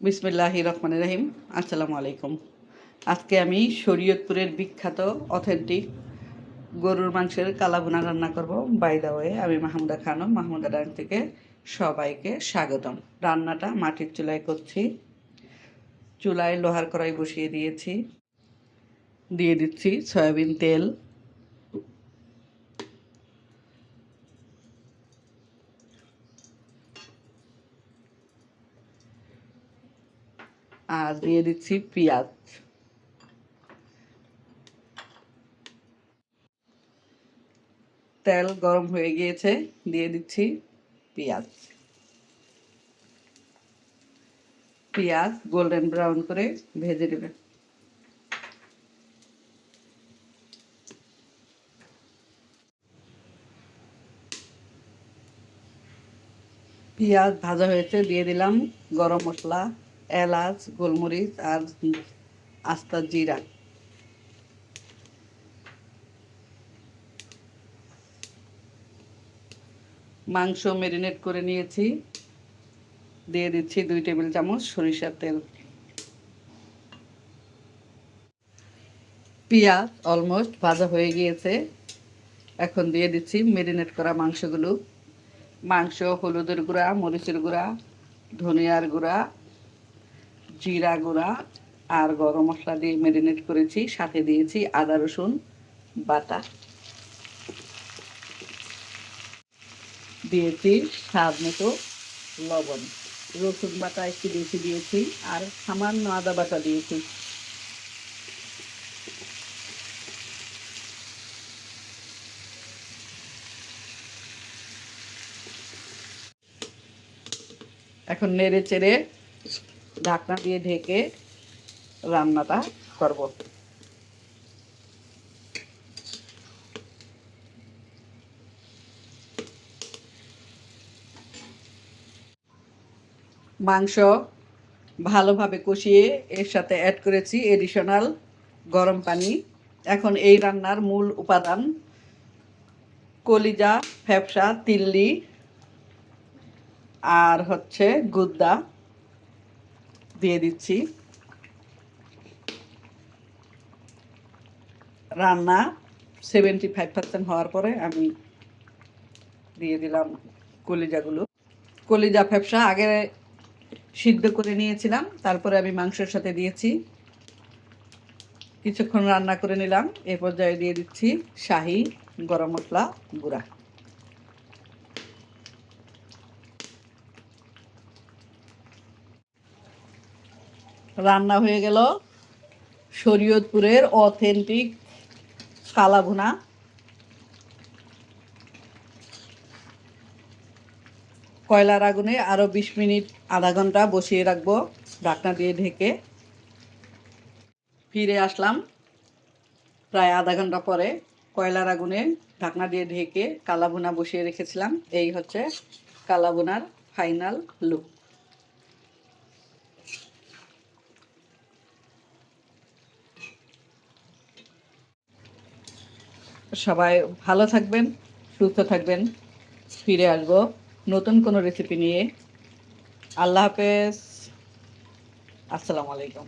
বিসমিল্লাহির রহমানির রহিম। আসসালামু আলাইকুম। আজকে আমি শরীয়তপুরের বিখ্যাত অথেন্টিক গরুর মাংসের কালাভুনা রান্না করব। বাই দ্য ওয়ে, আমি মাহমুদা খানম, মাহমুদা ডান থেকে সবাইকে স্বাগতম। রান্নাটা মাটির চুলায় করছি। চুলায় লোহার কড়াই বসিয়ে দিয়েছি। দিয়ে দিচ্ছি সয়াবিন তেল, আর দিয়ে দিচ্ছি পেঁয়াজ। তেল গরম হয়ে গিয়েছে, দিয়ে দিচ্ছি পেঁয়াজ। পেঁয়াজ গোল্ডেন ব্রাউন করে ভেজে নেবেন। পেঁয়াজ ভাজা হয়েছে, দিয়ে দিলাম গরম মশলা, এলাচ, গোলমরিচ আর আস্তা জিরা। মাংস ম্যারিনেট করে নিয়েছি, দিয়ে দিচ্ছি 2 টেবিল চামচ সরিষার তেল। পেঁয়াজ অলমোস্ট ভাজা হয়ে গিয়েছে, এখন দিয়ে দিচ্ছি ম্যারিনেট করা মাংসগুলো। মাংস হলুদের গুঁড়া, মরিচের গুঁড়া, ধনিয়ার গুঁড়া, জিরা গুঁড়া আর গরম মশলা দিয়ে ম্যারিনেট করেছি। সাথে দিয়েছি আদা রসুন বাটা, দিয়েছি স্বাদ মতো লবণ। রসুন বাটা একটু বেশি দিয়েছি আর সামান্য আদা বাটা দিয়েছি। এখন নেড়ে চেড়ে ঢাকনা দিয়ে ঢেকে রান্নাটা করব। মাংস ভালোভাবে কষিয়ে এর সাথে অ্যাড করেছি এডিশনাল গরম পানি। এখন এই রান্নার মূল উপাদান কলিজা, ফ্যাপসা, তিল্লি আর হচ্ছে গুদ্দা দিয়ে দিচ্ছি। রান্না 75% হওয়ার পরে আমি দিয়ে দিলাম কলিজাগুলো। কলিজা ফ্যাপসা আগে সিদ্ধ করে নিয়েছিলাম, তারপরে আমি মাংসের সাথে দিয়েছি। কিছুক্ষণ রান্না করে নিলাম। এ পর্যায়ে দিয়ে দিচ্ছি শাহি গরম মশলা গুঁড়া। রান্না হয়ে গেল শরীয়তপুরের অথেন্টিক কালাভুনা। কয়লার আগুনে আরও 20 মিনিট আধা ঘন্টা বসিয়ে রাখবো ঢাকনা দিয়ে ঢেকে। ফিরে আসলাম প্রায় আধা ঘন্টা পরে। কয়লার আগুনে ঢাকনা দিয়ে ঢেকে কালাভুনা বসিয়ে রেখেছিলাম। এই হচ্ছে কালাভুনার ফাইনাল লুক। সবাই ভালো থাকবেন, সুস্থ থাকবেন। ফিরে আসবো নতুন কোনো রেসিপি নিয়ে। আল্লাহ হাফেজ, আসসালামু আলাইকুম।